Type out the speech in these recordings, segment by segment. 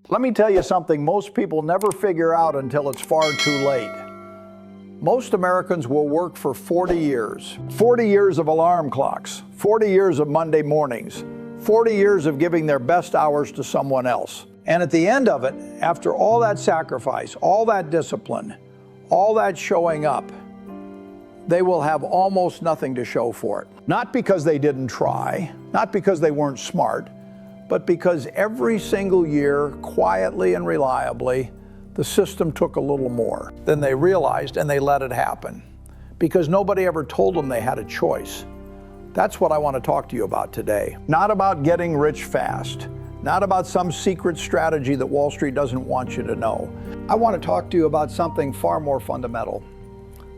Let me tell you something most people never figure out until it's far too late. Most Americans will work for 40 years. 40 years of alarm clocks, 40 years of Monday mornings, 40 years of giving their best hours to someone else. And at the end of it, after all that sacrifice, all that discipline, all that showing up, they will have almost nothing to show for it. Not because they didn't try, not because they weren't smart, but because every single year, quietly and reliably, the system took a little more than they realized, and they let it happen. Because nobody ever told them they had a choice. That's what I want to talk to you about today. Not about getting rich fast, not about some secret strategy that Wall Street doesn't want you to know. I want to talk to you about something far more fundamental.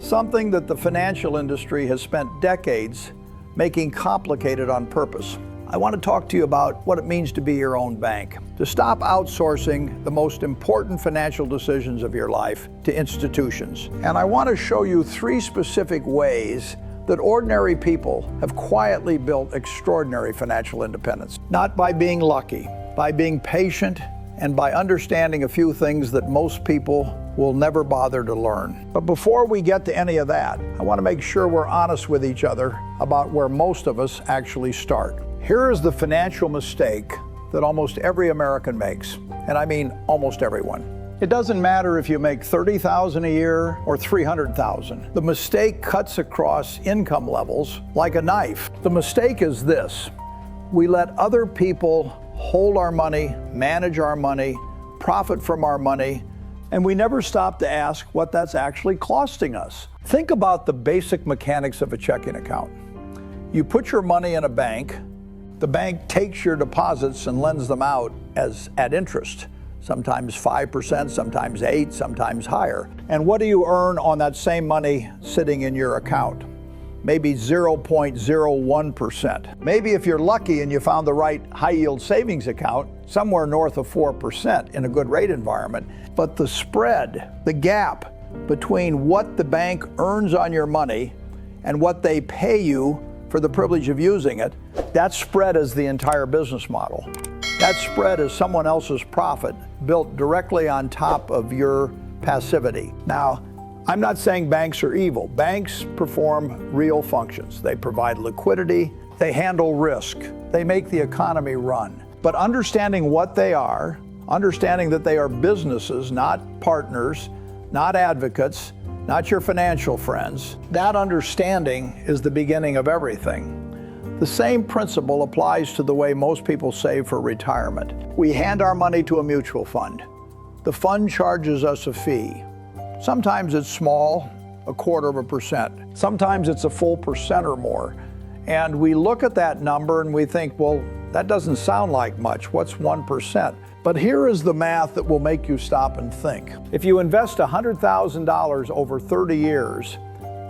Something that the financial industry has spent decades making complicated on purpose. I want to talk to you about what it means to be your own bank, to stop outsourcing the most important financial decisions of your life to institutions. And I want to show you 3 specific ways that ordinary people have quietly built extraordinary financial independence. Not by being lucky, by being patient, and by understanding a few things that most people will never bother to learn. But before we get to any of that, I want to make sure we're honest with each other about where most of us actually start. Here is the financial mistake that almost every American makes, and I mean almost everyone. It doesn't matter if you make $30,000 a year or $300,000. The mistake cuts across income levels like a knife. The mistake is this: we let other people hold our money, manage our money, profit from our money, and we never stop to ask what that's actually costing us. Think about the basic mechanics of a checking account. You put your money in a bank. The bank takes your deposits and lends them out at interest, sometimes 5%, sometimes 8%, sometimes higher. And what do you earn on that same money sitting in your account? Maybe 0.01%. Maybe if you're lucky and you found the right high-yield savings account, somewhere north of 4% in a good rate environment. But the spread, the gap between what the bank earns on your money and what they pay you for the privilege of using it, that spread is the entire business model. That spread is someone else's profit built directly on top of your passivity. Now, I'm not saying banks are evil. Banks perform real functions. They provide liquidity, they handle risk, they make the economy run. But understanding what they are, understanding that they are businesses, not partners, not advocates, not your financial friends, that understanding is the beginning of everything. The same principle applies to the way most people save for retirement. We hand our money to a mutual fund. The fund charges us a fee. Sometimes it's small, 0.25%. Sometimes it's a full percent or more. And we look at that number and we think, well, that doesn't sound like much. What's 1%? But here is the math that will make you stop and think. If you invest $100,000 over 30 years,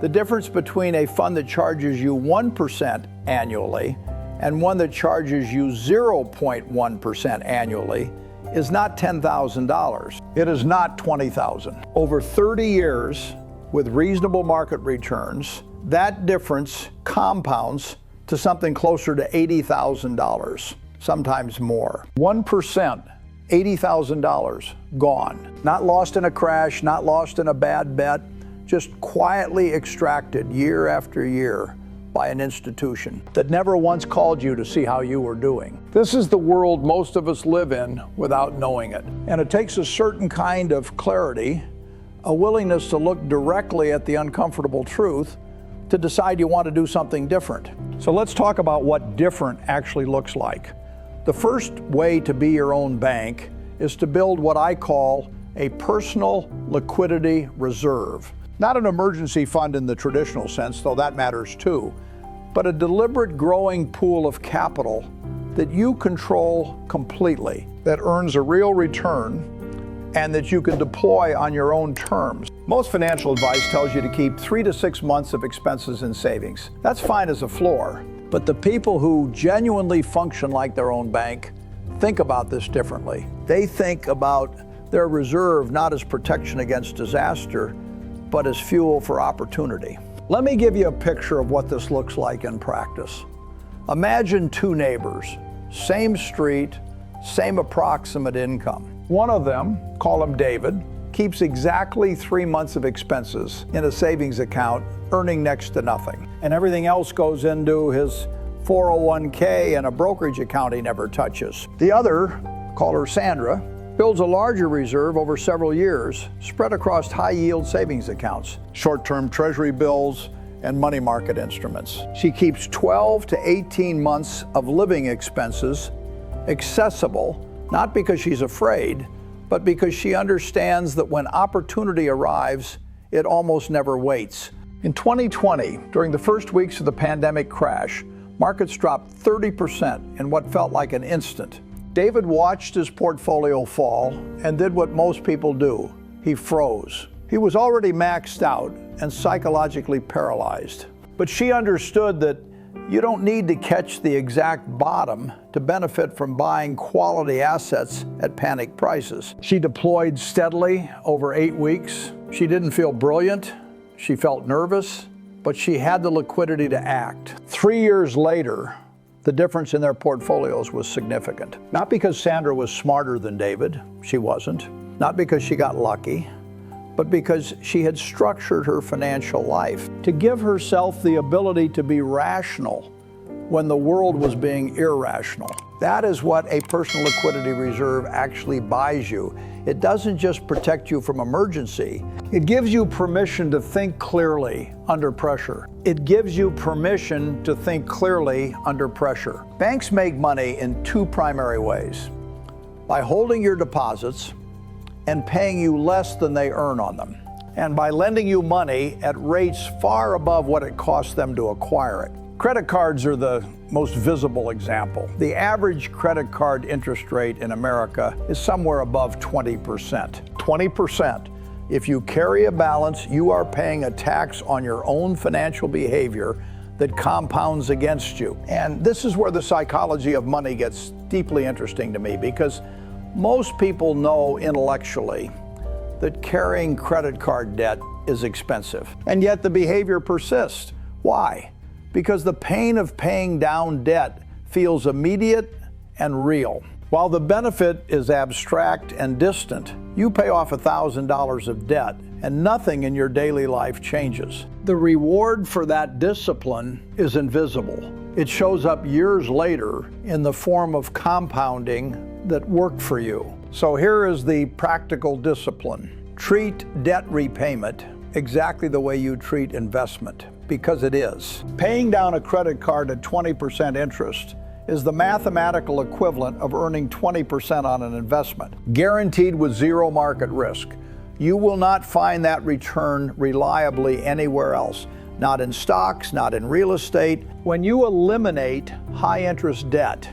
the difference between a fund that charges you 1% annually and one that charges you 0.1% annually is not $10,000. It is not $20,000. Over 30 years, with reasonable market returns, that difference compounds to something closer to $80,000, sometimes more. 1%, $80,000 gone. Not lost in a crash, not lost in a bad bet, just quietly extracted year after year by an institution that never once called you to see how you were doing. This is the world most of us live in without knowing it. And it takes a certain kind of clarity, a willingness to look directly at the uncomfortable truth to decide you want to do something different. So let's talk about what different actually looks like. The first way to be your own bank is to build what I call a personal liquidity reserve. Not an emergency fund in the traditional sense, though that matters too, but a deliberate growing pool of capital that you control completely, that earns a real return and that you can deploy on your own terms. Most financial advice tells you to keep 3 to 6 months of expenses in savings. That's fine as a floor, but the people who genuinely function like their own bank think about this differently. They think about their reserve not as protection against disaster, but as fuel for opportunity. Let me give you a picture of what this looks like in practice. Imagine 2 neighbors, same street, same approximate income. One of them, call him David, keeps exactly 3 months of expenses in a savings account, earning next to nothing. And everything else goes into his 401k and a brokerage account he never touches. The other, call her Sandra, builds a larger reserve over several years, spread across high-yield savings accounts, short-term treasury bills, and money market instruments. She keeps 12 to 18 months of living expenses accessible, not because she's afraid, but because she understands that when opportunity arrives, it almost never waits. In 2020, during the first weeks of the pandemic crash, markets dropped 30% in what felt like an instant. David watched his portfolio fall and did what most people do. He froze. He was already maxed out and psychologically paralyzed. But she understood that you don't need to catch the exact bottom to benefit from buying quality assets at panic prices. She deployed steadily over 8 weeks. She didn't feel brilliant. She felt nervous, but she had the liquidity to act. 3 years later, the difference in their portfolios was significant. Not because Sandra was smarter than David, she wasn't. Not because she got lucky, but because she had structured her financial life to give herself the ability to be rational when the world was being irrational. That is what a personal liquidity reserve actually buys you. It doesn't just protect you from emergency, it gives you permission to think clearly under pressure. It gives you permission to think clearly under pressure. Banks make money in 2 primary ways: by holding your deposits and paying you less than they earn on them, and by lending you money at rates far above what it costs them to acquire it. Credit cards are the most visible example. The average credit card interest rate in America is somewhere above 20%. 20%. If you carry a balance, you are paying a tax on your own financial behavior that compounds against you. And this is where the psychology of money gets deeply interesting to me, because most people know intellectually that carrying credit card debt is expensive, and yet the behavior persists. Why? Because the pain of paying down debt feels immediate and real. While the benefit is abstract and distant, you pay off $1,000 of debt and nothing in your daily life changes. The reward for that discipline is invisible. It shows up years later in the form of compounding that worked for you. So here is the practical discipline. Treat debt repayment exactly the way you treat investment, because it is. Paying down a credit card at 20% interest is the mathematical equivalent of earning 20% on an investment, guaranteed with zero market risk. You will not find that return reliably anywhere else, not in stocks, not in real estate. When you eliminate high interest debt,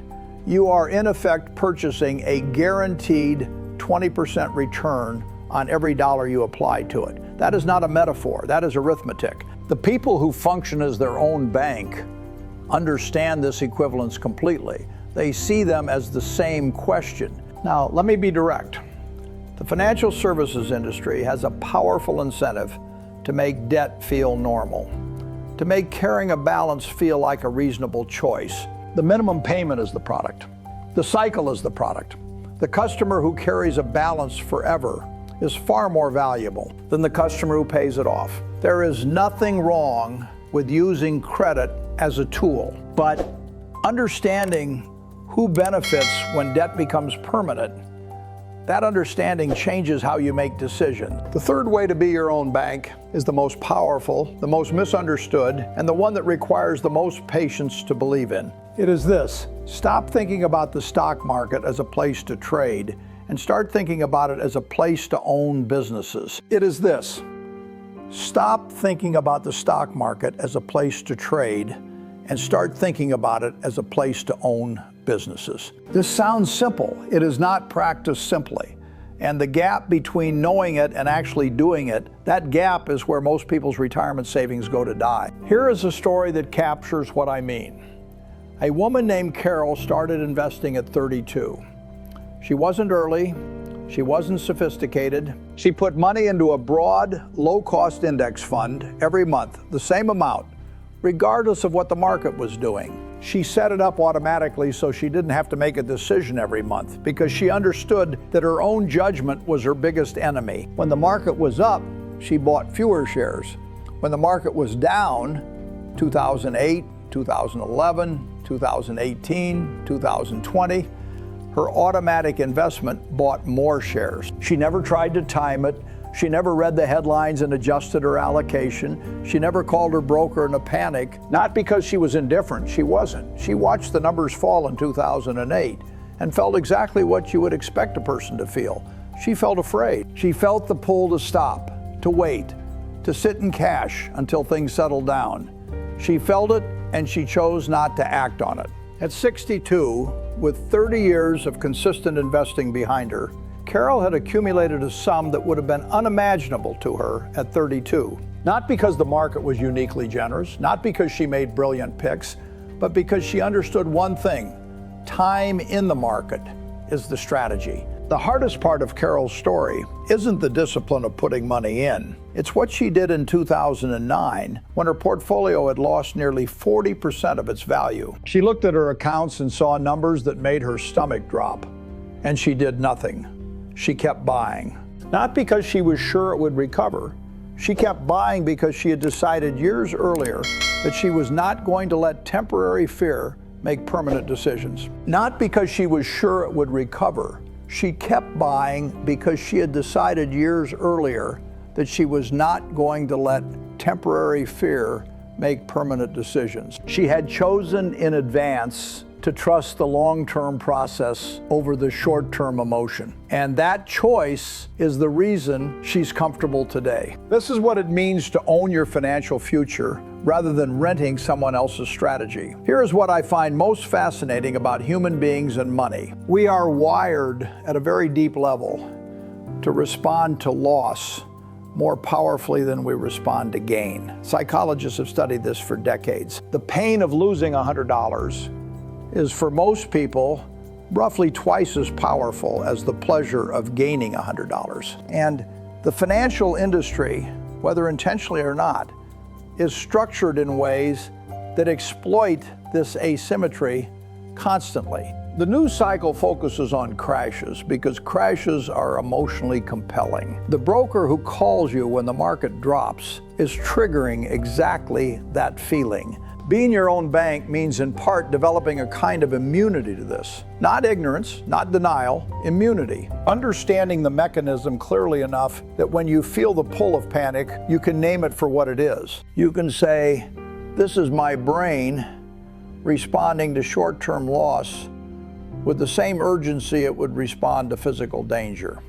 you are in effect purchasing a guaranteed 20% return on every dollar you apply to it. That is not a metaphor, that is arithmetic. The people who function as their own bank understand this equivalence completely. They see them as the same question. Now, let me be direct. The financial services industry has a powerful incentive to make debt feel normal, to make carrying a balance feel like a reasonable choice. The minimum payment is the product. The cycle is the product. The customer who carries a balance forever is far more valuable than the customer who pays it off. There is nothing wrong with using credit as a tool, but understanding who benefits when debt becomes permanent, that understanding changes how you make decisions. The third way to be your own bank is the most powerful, the most misunderstood, and the one that requires the most patience to believe in. It is this: stop thinking about the stock market as a place to trade and start thinking about it as a place to own businesses. It is this: stop thinking about the stock market as a place to trade and start thinking about it as a place to own businesses. This sounds simple. It is not practiced simply. And the gap between knowing it and actually doing it, that gap is where most people's retirement savings go to die. Here is a story that captures what I mean. A woman named Carol started investing at 32. She wasn't early. She wasn't sophisticated. She put money into a broad, low-cost index fund every month, the same amount, regardless of what the market was doing. She set it up automatically so she didn't have to make a decision every month because she understood that her own judgment was her biggest enemy. When the market was up, she bought fewer shares. When the market was down, 2008, 2011, 2018, 2020, her automatic investment bought more shares. She never tried to time it. She never read the headlines and adjusted her allocation. She never called her broker in a panic, not because she was indifferent. She wasn't. She watched the numbers fall in 2008 and felt exactly what you would expect a person to feel. She felt afraid. She felt the pull to stop, to wait, to sit in cash until things settled down. She felt it and she chose not to act on it. At 62, with 30 years of consistent investing behind her, Carol had accumulated a sum that would have been unimaginable to her at 32. Not because the market was uniquely generous, not because she made brilliant picks, but because she understood one thing: time in the market is the strategy. The hardest part of Carol's story isn't the discipline of putting money in. It's what she did in 2009 when her portfolio had lost nearly 40% of its value. She looked at her accounts and saw numbers that made her stomach drop, and she did nothing. She kept buying. Not because she was sure it would recover. She kept buying because she had decided years earlier that she was not going to let temporary fear make permanent decisions. Not because she was sure it would recover. She kept buying because she had decided years earlier that she was not going to let temporary fear make permanent decisions. She had chosen in advance to trust the long-term process over the short-term emotion. And that choice is the reason she's comfortable today. This is what it means to own your financial future rather than renting someone else's strategy. Here is what I find most fascinating about human beings and money. We are wired at a very deep level to respond to loss more powerfully than we respond to gain. Psychologists have studied this for decades. The pain of losing $100 is for most people roughly twice as powerful as the pleasure of gaining $100. And the financial industry, whether intentionally or not, is structured in ways that exploit this asymmetry constantly. The news cycle focuses on crashes because crashes are emotionally compelling. The broker who calls you when the market drops is triggering exactly that feeling. Being your own bank means in part developing a kind of immunity to this. Not ignorance, not denial, immunity. Understanding the mechanism clearly enough that when you feel the pull of panic, you can name it for what it is. You can say, this is my brain responding to short-term loss with the same urgency it would respond to physical danger.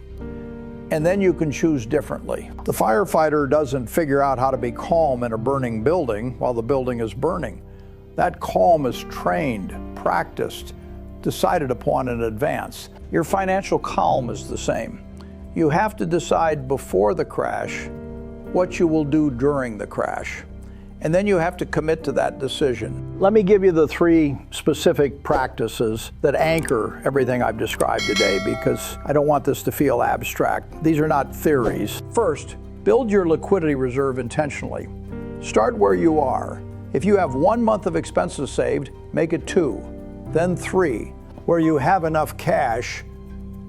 And then you can choose differently. The firefighter doesn't figure out how to be calm in a burning building while the building is burning. That calm is trained, practiced, decided upon in advance. Your financial calm is the same. You have to decide before the crash what you will do during the crash. And then you have to commit to that decision. Let me give you the 3 specific practices that anchor everything I've described today, because I don't want this to feel abstract. These are not theories. First, build your liquidity reserve intentionally. Start where you are. If you have 1 month of expenses saved, make it 2, then 3, where you have enough cash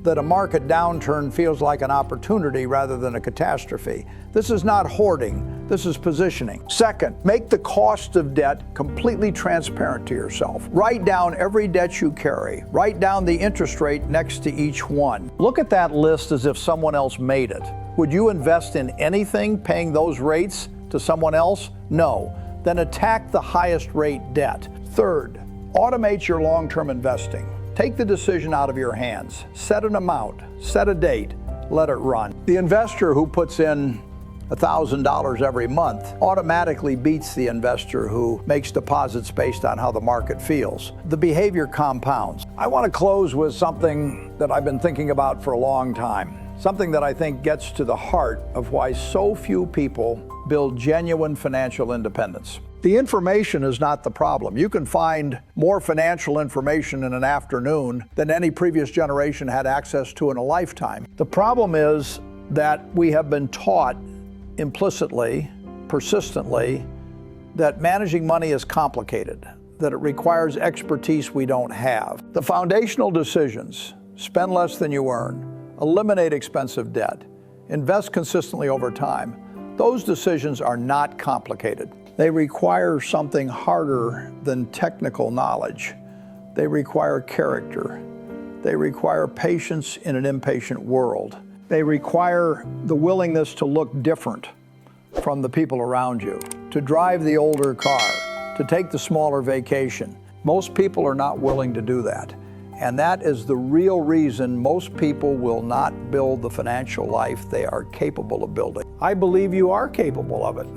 that a market downturn feels like an opportunity rather than a catastrophe. This is not hoarding, this is positioning. Second, make the cost of debt completely transparent to yourself. Write down every debt you carry. Write down the interest rate next to each one. Look at that list as if someone else made it. Would you invest in anything paying those rates to someone else? No. Then attack the highest rate debt. Third, automate your long-term investing. Take the decision out of your hands. Set an amount, set a date, let it run. The investor who puts in $1,000 every month automatically beats the investor who makes deposits based on how the market feels. The behavior compounds. I want to close with something that I've been thinking about for a long time. Something that I think gets to the heart of why so few people build genuine financial independence. The information is not the problem. You can find more financial information in an afternoon than any previous generation had access to in a lifetime. The problem is that we have been taught implicitly, persistently, that managing money is complicated, that it requires expertise we don't have. The foundational decisions: spend less than you earn, eliminate expensive debt, invest consistently over time. Those decisions are not complicated. They require something harder than technical knowledge. They require character. They require patience in an impatient world. They require the willingness to look different from the people around you, to drive the older car, to take the smaller vacation. Most people are not willing to do that. And that is the real reason most people will not build the financial life they are capable of building. I believe you are capable of it,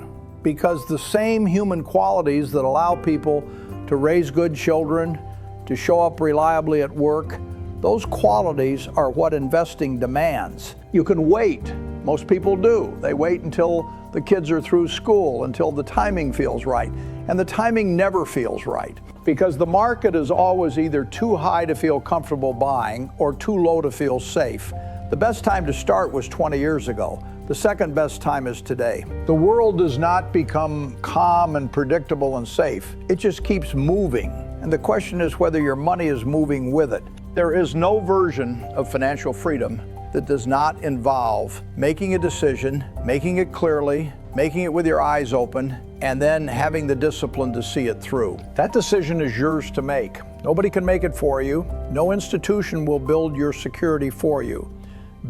because the same human qualities that allow people to raise good children, to show up reliably at work, those qualities are what investing demands. You can wait. Most people do. They wait until the kids are through school, until the timing feels right. And the timing never feels right, because the market is always either too high to feel comfortable buying or too low to feel safe. The best time to start was 20 years ago. The second best time is today. The world does not become calm and predictable and safe. It just keeps moving. And the question is whether your money is moving with it. There is no version of financial freedom that does not involve making a decision, making it clearly, making it with your eyes open, and then having the discipline to see it through. That decision is yours to make. Nobody can make it for you. No institution will build your security for you.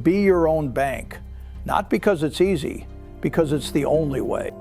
Be your own bank, not because it's easy, because it's the only way.